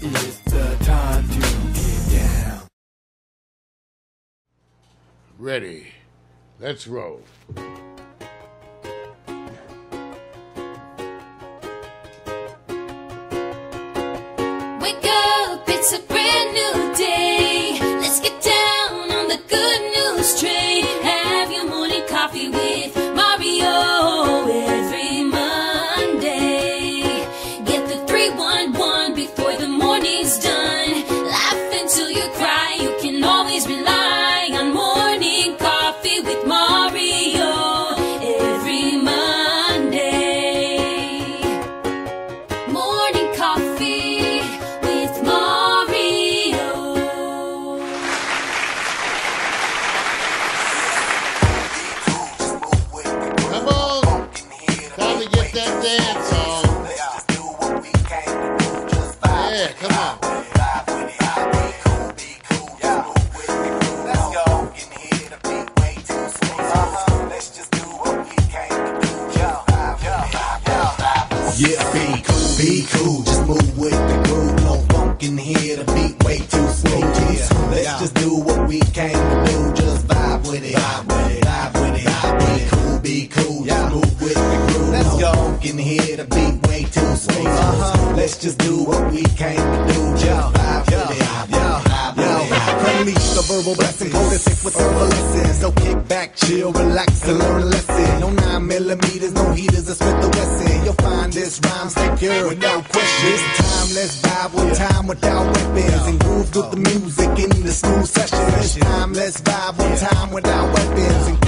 It's the time to get down. Ready. Let's roll. Wake up, it's a brand new day. Let's get down on the good news train. Have your morning coffee with Mario every Monday. Get the 311 before the morning's done. Laugh until you cry. You can always rely on morning coffee with Mario every Monday. Morning coffee with Mario. Come on. Time to get that dance on. Yeah, come on. Yeah, be cool, just move with the groove. No funk in here, the beat way too smooth. Yeah, let's just do what we came to do. Just vibe with it, vibe with it, vibe with it. Be cool, just move with the groove. Let's go. No funk in here, the beat way too smooth. Let's just do what we came to do. Just vibe with it, vibe with it. Unleash the verbal blessing, code it sick with herbal lessons. So kick back, chill, relax, and learn a lesson. No 9mm, no heaters, a Smith & Wesson. You'll find this rhyme secure with no question. This time, let's vibe with time without weapons and groove with the music in the smooth session. This time, let's vibe with time without weapons and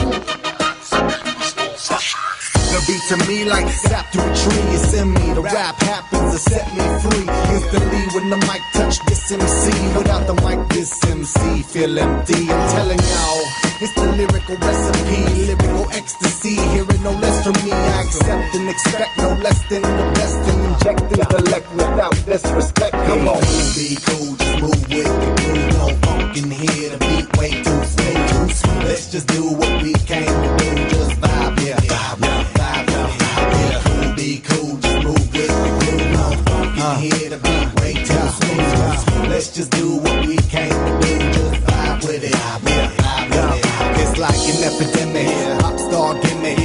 the beat to me like sap to a tree. It's in me. The rap happens to set me free. Instantly when the mic touch this MC. Without the mic, this MC feel empty. I'm telling y'all, it's the lyrical recipe. Lyrical ecstasy. Hearing no less from me. I accept and expect no less than the best. And inject intellect without disrespect. Come on. Be cool, just move with the groove. No funk in here. The beat way too smooth. Let's just do what we came to do. Just vibe, yeah. Be cool, just move with the groove. No funk in here, the beat way too smooth. Let's just do what we came to do. Just vibe with it, vibe with it. It's like an epidemic, pop star gimmick.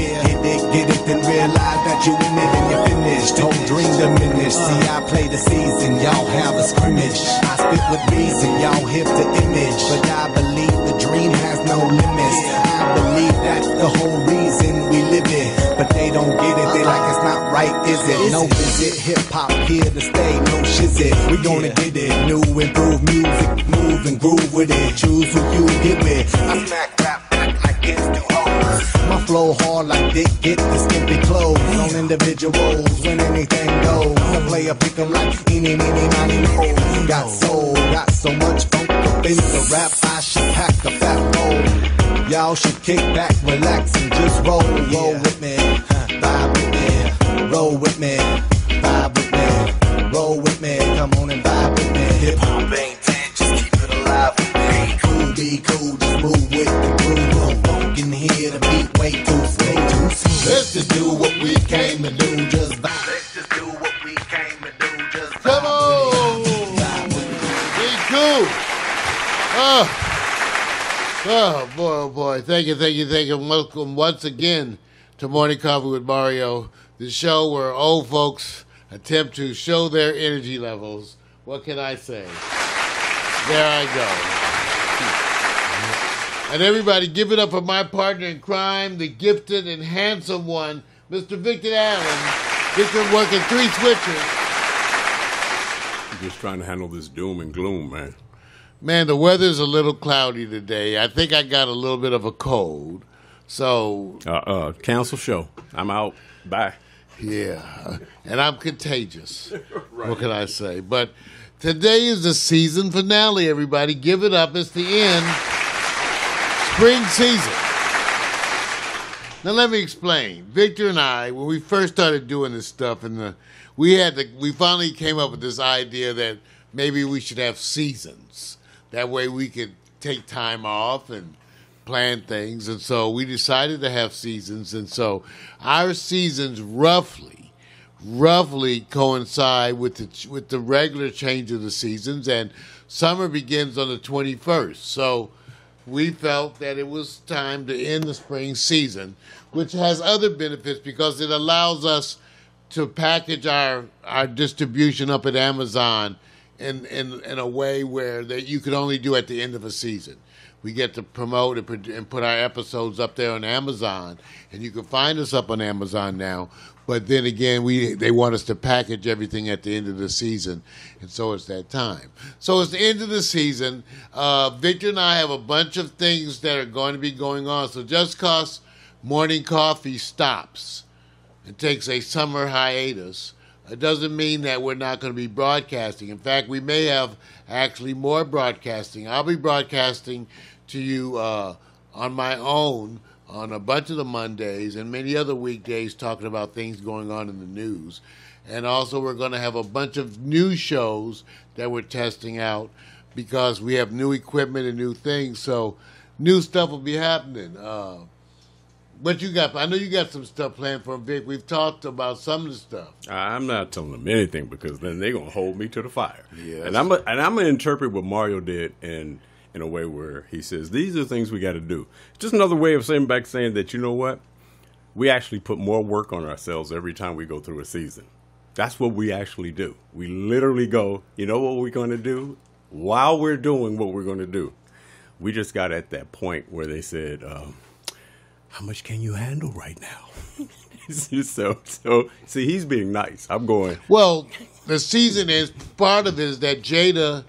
Get it, then realize that you in it and you're finished. Don't dream diminish. See, I play the season, y'all have a scrimmage. I spit with reason, y'all hit the image. But I believe the dream has no limits. I believe that's the whole reason we live it. But they don't get it, they like it's not right, is it? No visit, hip-hop here to stay, no shizit. We gonna get it, new improved music, move and groove with it. Choose who you get with. I smack rap back like it's too hard. My flow hard like Dick, get the skimpy clothes on individuals when anything goes. The player pick 'em like eeny, meeny, miny, mo. Got soul, got so much funk up in the rap, I should pack a fat bowl. Y'all should kick back, relax, and just roll with me, vibe with me, roll with me, vibe with me, roll with me, come on and vibe with me. Hip hop ain't dead, just keep it alive with me. Be cool, just move with the groove. No funk in here, the beat way too smooth. Let's just do what we came to do, just vibe. Let's just do what we came to do, just vibe. Come on. Be cool. Oh, boy, oh, boy. Thank you. Welcome once again to Morning Coffee with Mario, the show where old folks attempt to show their energy levels. What can I say? There I go. And everybody, give it up for my partner in crime, the gifted and handsome one, Mr. Victor Allen. Victor working 3 switches. I'm just trying to handle this doom and gloom, man. Man, the weather's a little cloudy today. I think I got a little bit of a cold. So Cancel show. I'm out. Bye. Yeah. And I'm contagious. Right. What can I say? But today is the season finale, everybody. Give it up. It's the end. Spring season. Now let me explain. Victor and I, when we first started doing this stuff, we finally came up with this idea that maybe we should have seasons. That way we could take time off and plan things. And so we decided to have seasons. And so our seasons roughly roughly coincide with the regular change of the seasons, and summer begins on the 21st. So we felt that it was time to end the spring season, which has other benefits because it allows us to package our distribution up at Amazon in a way where that you could only do at the end of a season. We get to promote and put our episodes up there on Amazon, and you can find us up on Amazon now. But then again, they want us to package everything at the end of the season, and so it's that time. So it's the end of the season. Victor and I have a bunch of things that are going to be going on. So just because Morning Coffee stops and takes a summer hiatus, it doesn't mean that we're not going to be broadcasting. In fact, we may have actually more broadcasting. I'll be broadcasting to you on my own on a bunch of the Mondays and many other weekdays talking about things going on in the news. And also we're going to have a bunch of new shows that we're testing out because we have new equipment and new things. So new stuff will be happening. What you got? I know you got some stuff planned for Vic. We've talked about some of the stuff. I'm not telling them anything because then they're gonna hold me to the fire. Yes. And I'm gonna interpret what Mario did in a way where he says these are the things we got to do. It's just another way of saying that you know what, we actually put more work on ourselves every time we go through a season. That's what we actually do. We literally go, you know what we're going to do while we're doing what we're going to do. We just got at that point where they said, how much can you handle right now? so see, he's being nice. I'm going. Well, the season is part of it is that Jada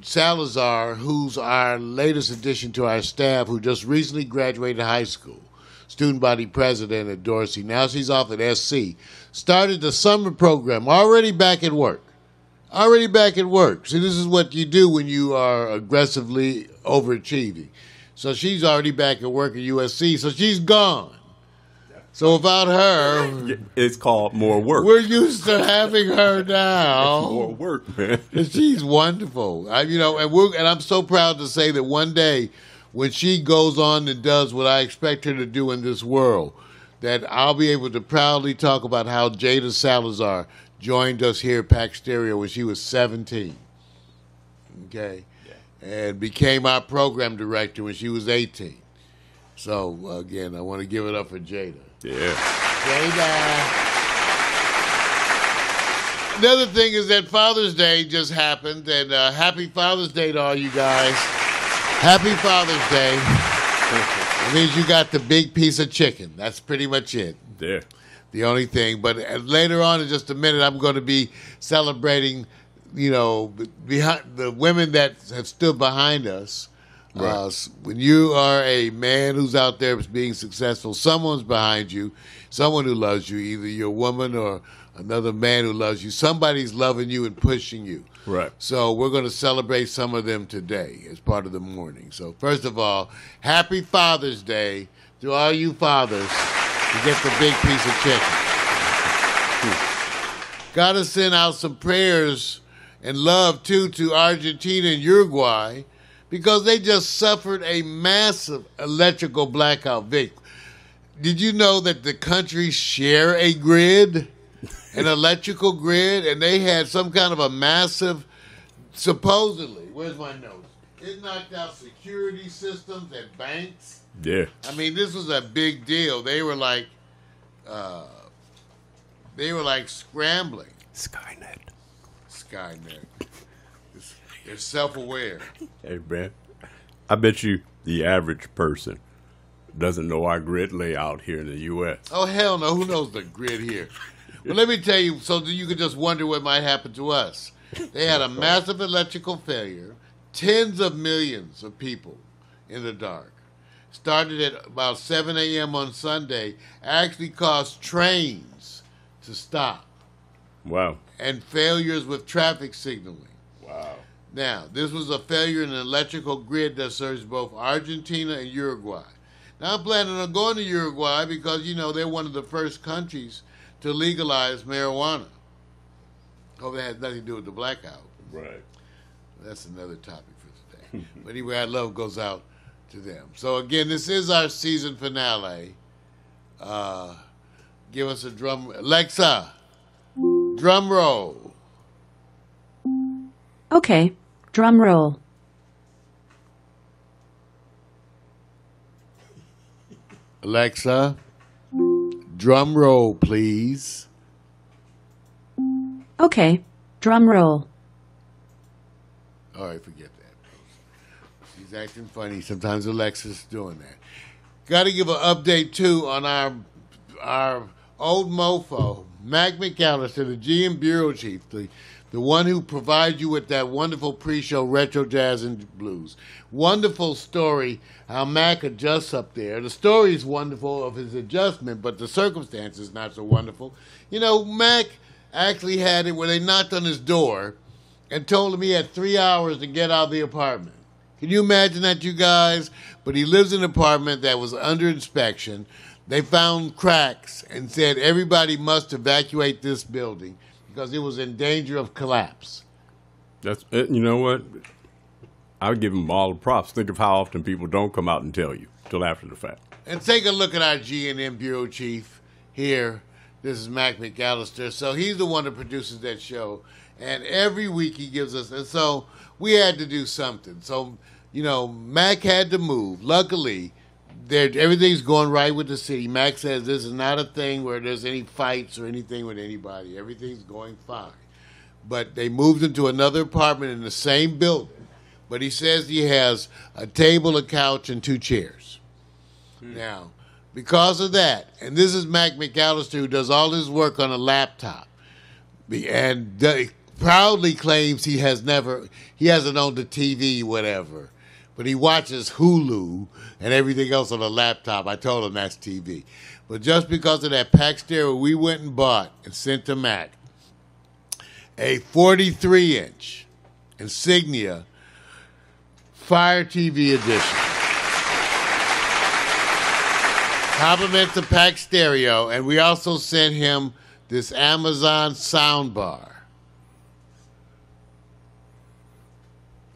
Salazar, who's our latest addition to our staff, who just recently graduated high school, student body president at Dorsey. Now she's off at SC. Started the summer program, already back at work. Already back at work. See, this is what you do when you are aggressively overachieving. So she's already back at work at USC, so she's gone. So without her, it's called more work. We're used to having her now. It's more work, man. And she's wonderful. And I'm so proud to say that one day, when she goes on and does what I expect her to do in this world, that I'll be able to proudly talk about how Jada Salazar joined us here at Pack Stereo when she was 17. Okay? Yeah. And became our program director when she was 18. So, again, I want to give it up for Jada. Yeah. Jada. Another thing is that Father's Day just happened, and happy Father's Day to all you guys. Happy Father's Day. It means you got the big piece of chicken. That's pretty much it. Yeah. The only thing. But later on in just a minute, I'm going to be celebrating, behind the women that have stood behind us. Right. When you are a man who's out there being successful, someone's behind you, someone who loves you, either you're a woman or another man who loves you. Somebody's loving you and pushing you. Right. So we're going to celebrate some of them today as part of the morning. So first of all, happy Father's Day to all you fathers who get the big piece of chicken. Got to send out some prayers and love, too, to Argentina and Uruguay, because they just suffered a massive electrical blackout. Vic, did you know that the countries share a grid, an electrical grid, and they had some kind of a massive, supposedly, where's my notes? It knocked out security systems at banks. Yeah. I mean, this was a big deal. They were like scrambling. Skynet. They're self-aware. Hey, man, I bet you the average person doesn't know our grid layout here in the U.S. Oh, hell no. Who knows the grid here? Well, let me tell you, so that you could just wonder what might happen to us. They had a massive electrical failure, tens of millions of people in the dark. Started at about 7 a.m. on Sunday, actually caused trains to stop. Wow. And failures with traffic signaling. Wow. Now, this was a failure in an electrical grid that serves both Argentina and Uruguay. Now, I'm planning on going to Uruguay because, they're one of the first countries to legalize marijuana. Oh, that has nothing to do with the blackout. Right. That's another topic for today. But anyway, our love goes out to them. So, again, this is our season finale. Give us a drum. Alexa, Drum roll. Okay, drum roll. Alexa, drum roll, please. Okay, drum roll. All right, forget that. She's acting funny. Sometimes Alexa's doing that. Got to give an update, too, on our old mofo, Mac McAllister, the GM Bureau Chief, the one who provides you with that wonderful pre-show, Retro Jazz and Blues. Wonderful story, how Mac adjusts up there. The story is wonderful of his adjustment, but the circumstances not so wonderful. You know, Mac actually had it where they knocked on his door and told him he had 3 hours to get out of the apartment. Can you imagine that, you guys? But he lives in an apartment that was under inspection. They found cracks and said everybody must evacuate this building because it was in danger of collapse. That's you know what? I would give them all the props. Think of how often people don't come out and tell you till after the fact. And take a look at our G&M Bureau Chief here. This is Mac McAllister. So he's the one that produces that show. And every week he gives us, and so we had to do something. So, you know, Mac had to move. Luckily, everything's going right with the city. Mac says this is not a thing where there's any fights or anything with anybody. Everything's going fine. But they moved into another apartment in the same building. But he says he has a table, a couch, and 2 chairs. Now, because of that, and this is Mac McAllister who does all his work on a laptop, and proudly claims he hasn't owned a TV, whatever, but he watches Hulu and everything else on a laptop. I told him that's TV. But just because of that pack stereo, we went and bought and sent to Mac a 43-inch Insignia Fire TV edition. Compliments the pack stereo, and we also sent him this Amazon soundbar.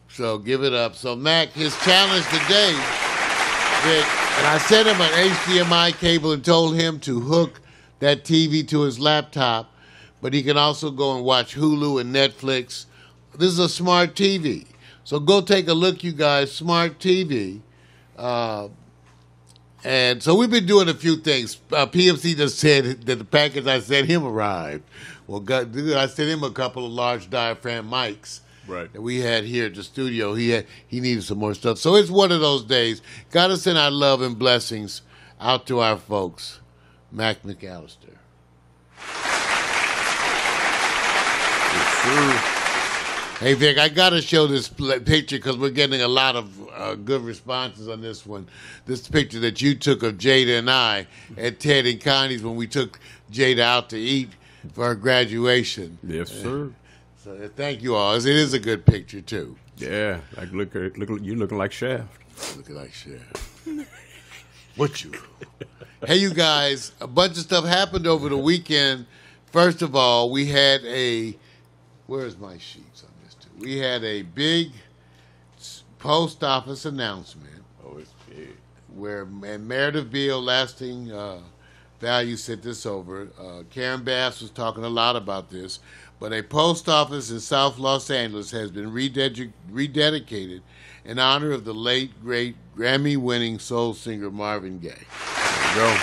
So give it up. So Mac, his challenge today, and I sent him an HDMI cable and told him to hook that TV to his laptop, but he can also go and watch Hulu and Netflix. This is a smart TV. So go take a look, you guys, smart TV. And so we've been doing a few things. PMC just said that the package I sent him arrived. Well, I sent him a couple of large diaphragm mics. Right. That we had here at the studio. He needed some more stuff. So it's one of those days. Got to send our love and blessings out to our folks. Mac McAllister. Yes, sir. Hey, Vic, I got to show this picture because we're getting a lot of good responses on this one. This picture that you took of Jada and I at Ted and Connie's when we took Jada out to eat for her graduation. Yes, sir. So thank you all. It is a good picture, too. Yeah, like look, you looking like Shaft. Looking like Shaft. What you? Hey, you guys, a bunch of stuff happened over the weekend. First of all, we had where's my sheets on this, too? We had a big post office announcement. Oh, it's big. And Meredith Beale, Lasting Value, sent this over. Karen Bass was talking a lot about this. But a post office in South Los Angeles has been rededicated in honor of the late, great Grammy-winning soul singer Marvin Gaye. There you go.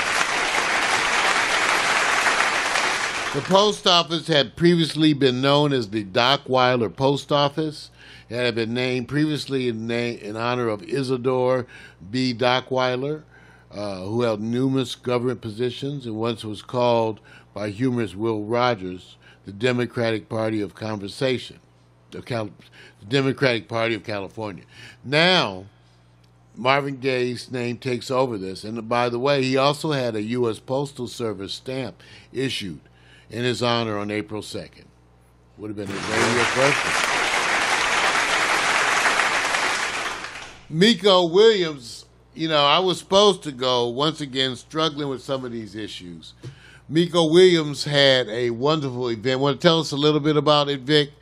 The post office had previously been known as the Dockweiler Post Office. It had been named previously in honor of Isidore B. Dockweiler, who held numerous government positions and once was called by humorist Will Rogers the Democratic Party of Conversation, the Democratic Party of California. Now, Marvin Gaye's name takes over this. And by the way, he also had a U.S. Postal Service stamp issued in his honor on April 2nd. Would have been his 80th birthday. Miko Williams, I was supposed to go, once again, struggling with some of these issues. Miko Williams had a wonderful event. Want to tell us a little bit about it, Vic?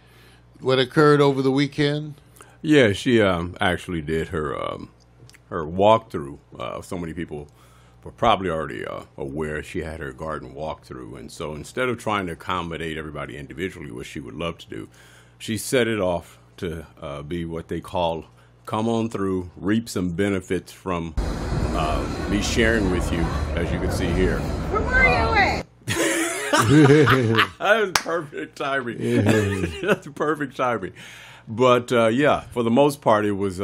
What occurred over the weekend? Yeah, she actually did her walkthrough. So many people were probably already aware, she had her garden walkthrough. And so instead of trying to accommodate everybody individually, which she would love to do, she set it off to be what they call come on through, reap some benefits from me sharing with you, as you can see here. Where were you at? That was perfect timing. That's perfect timing. But yeah, for the most part, it was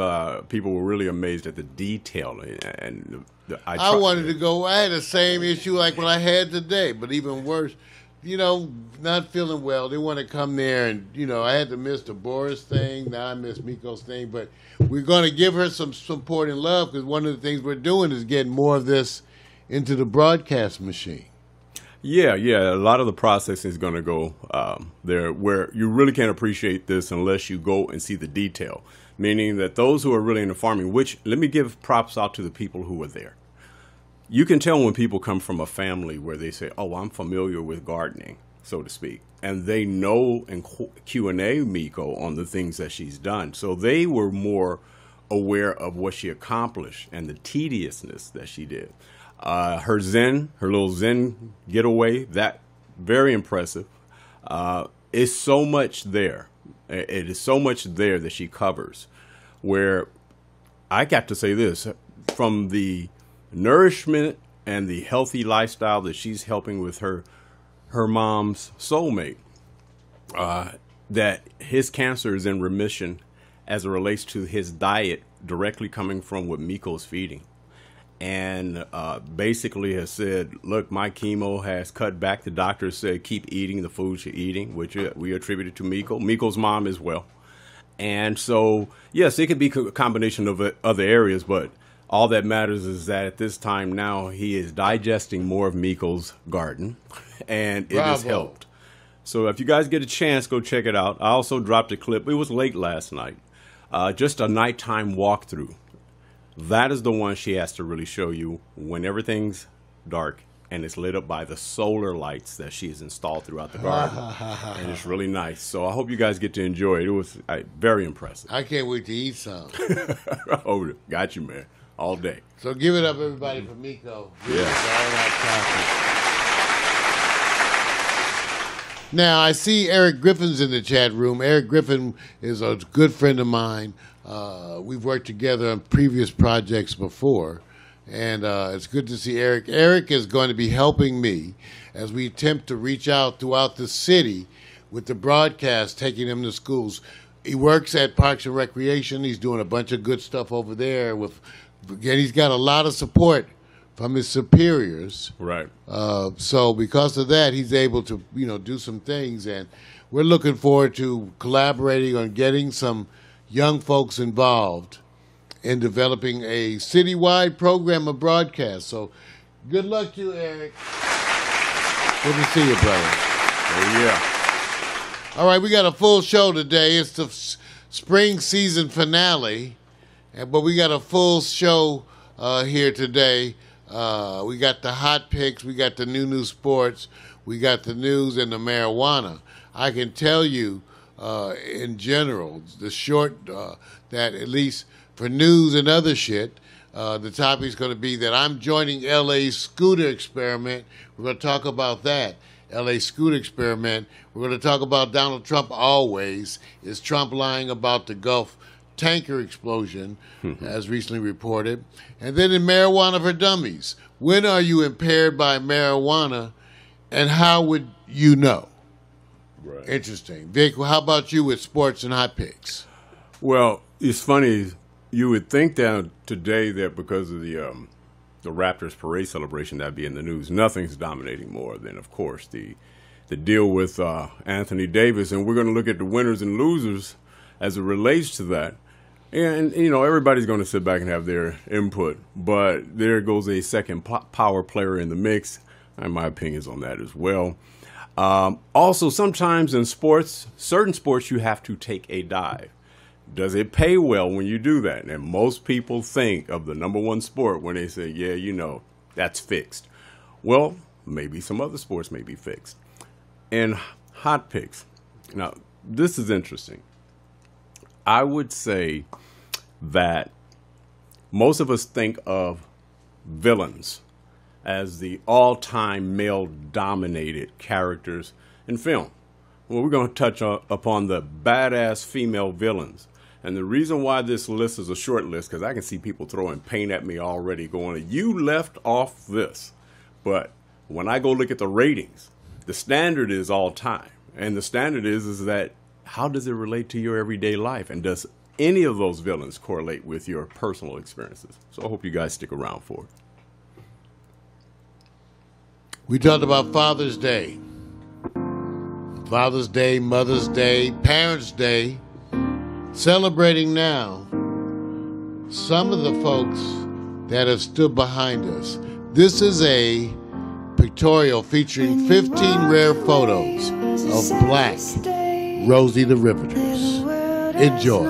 people were really amazed at the detail. And I wanted to go. I had the same issue like what I had today, but even worse. You know, not feeling well. They want to come there, and you know, I had to miss the Boris thing. Now I miss Miko's thing, but we're going to give her some support and love because one of the things we're doing is getting more of this into the broadcast machine. Yeah. A lot of the processing is going to go there where you really can't appreciate this unless you go and see the detail. Meaning that those who are really into farming, which let me give props out to the people who were there. You can tell when people come from a family where they say, oh, I'm familiar with gardening, so to speak. And they know and Q&A Miko on the things that she's done. So they were more aware of what she accomplished and the tediousness that she did. Her little Zen getaway, that very impressive. It's so much there. It is so much there that she covers where I got to say this from the nourishment and the healthy lifestyle that she's helping with her mom's soulmate, that his cancer is in remission as it relates to his diet directly coming from what Miko's feeding. And basically has said, look, my chemo has cut back. The doctors said keep eating the foods you're eating, which we attributed to Miko. Miko's mom as well. And so, yes, it could be a combination of other areas, but all that matters is that at this time now he is digesting more of Miko's garden, and it has helped. So if you guys get a chance, go check it out. I also dropped a clip. It was late last night. Just a nighttime walkthrough. That is the one she has to really show you when everything's dark and it's lit up by the solar lights that she has installed throughout the garden. And it's really nice. So I hope you guys get to enjoy it. It was very impressive. I can't wait to eat some. Oh, got you, man. All day. So give it up, everybody, for Miko. Yeah. Now, I see Eric Griffin's in the chat room. Eric Griffin is a good friend of mine. We've worked together on previous projects before, and it's good to see Eric. Eric is going to be helping me as we attempt to reach out throughout the city with the broadcast, taking them to schools. He works at Parks and Recreation. He's doing a bunch of good stuff over there. Again, he's got a lot of support from his superiors. Right. So because of that, he's able to, do some things. And we're looking forward to collaborating on getting some young folks involved in developing a citywide program of broadcast. So good luck to you, Eric. Good to see you, brother. Oh, yeah. All right, we got a full show today. It's the spring season finale, but we got a full show here today. We got the hot picks, we got the new sports, we got the news and the marijuana. I can tell you, in general, the short, that at least for news and other shit, the topic's going to be that I'm joining LA's scooter experiment. We're going to talk about that. LA scooter experiment. We're going to talk about Donald Trump always. Is Trump lying about the Gulf tanker explosion, as recently reported? And then in marijuana for dummies. When are you impaired by marijuana, and how would you know? Right. Interesting. Vic, how about you with sports and hot picks? Well, it's funny. You would think that today that because of the Raptors parade celebration that'd be in the news, nothing's dominating more than, of course, the deal with Anthony Davis. And we're going to look at the winners and losers as it relates to that. And, everybody's going to sit back and have their input. But there goes a second power player in the mix. And my opinions on that as well. Also, sometimes in sports, certain sports, you have to take a dive. Does it pay well when you do that? And most people think of the number one sport when they say, yeah, that's fixed. Well, maybe some other sports may be fixed. And hot picks. Now, this is interesting. I would say that most of us think of villains as the all-time male-dominated characters in film. Well, we're going to touch upon the badass female villains. And the reason why this list is a short list, because I can see people throwing paint at me already going, you left off this. But when I go look at the ratings, the standard is all time. And the standard is that how does it relate to your everyday life? And does any of those villains correlate with your personal experiences? So I hope you guys stick around for it. We talked about Father's Day. Father's Day, Mother's Day, Parents' Day. Celebrating now some of the folks that have stood behind us. This is a pictorial featuring 15 rare photos of Black Rosie the Riveters. Enjoy.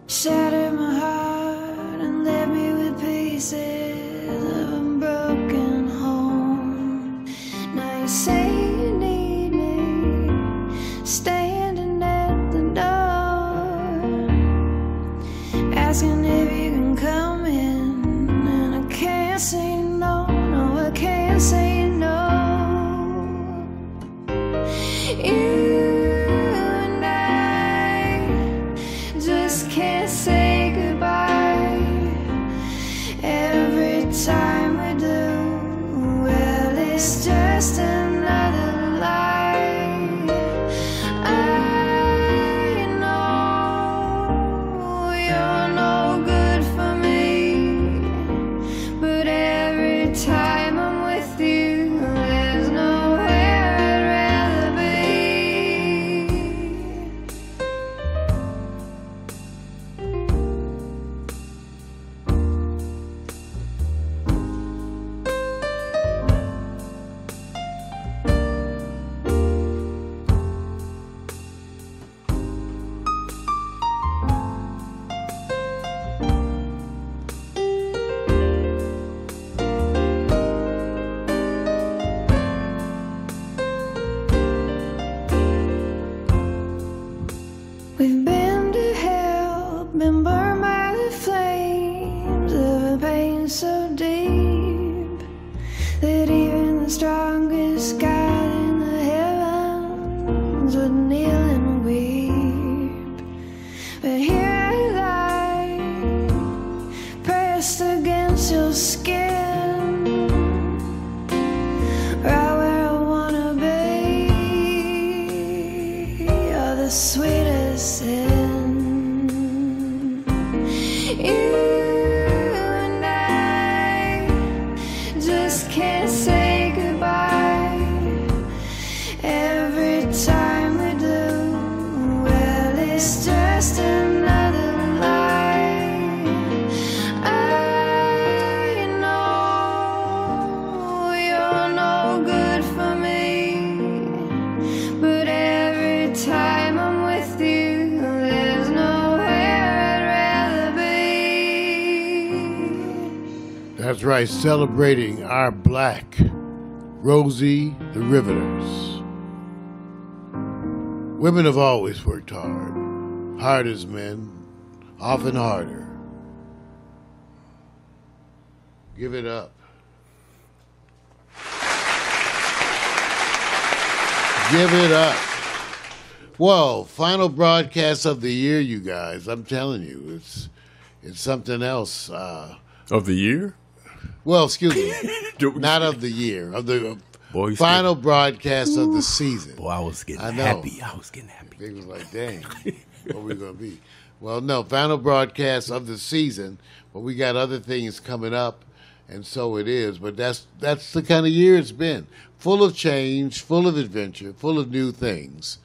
Shattered my heart and left me with pieces of a broken home. Now you say you need me, standing at the door, asking if you can come in, and I can't say no, no, I can't say no. You and I just can't say goodbye. Every time we do, well, it's just another lie. I know you're no good for me, but every time I'm with you, there's nowhere I'd rather be. We've been to hell, been burned by the flames of a pain so deep that even the strongest God in the heavens would kneel and weep. But here I lie, pressed against your skin, right where I wanna be. You're the sweetest sin. You and I just can't say goodbye. Every time we do, well, it's just another lie. I know you're no good for me, but every time I'm with you, there's nowhere I'd rather be. That's right, celebrating our Black Rosie the Riveters. Women have always worked hard as men, often harder. Give it up. Give it up. Whoa, final broadcast of the year, you guys. I'm telling you, it's something else. Of the year? Well, excuse me, not of the year, of the Boy, you final broadcast of the season. Boy, I was getting I know. happy. I was getting happy. They was like, dang, what are we going to be? Well, no, final broadcast of the season, but we got other things coming up, and so it is. But that's the kind of year it's been. Full of change, full of adventure, full of new things.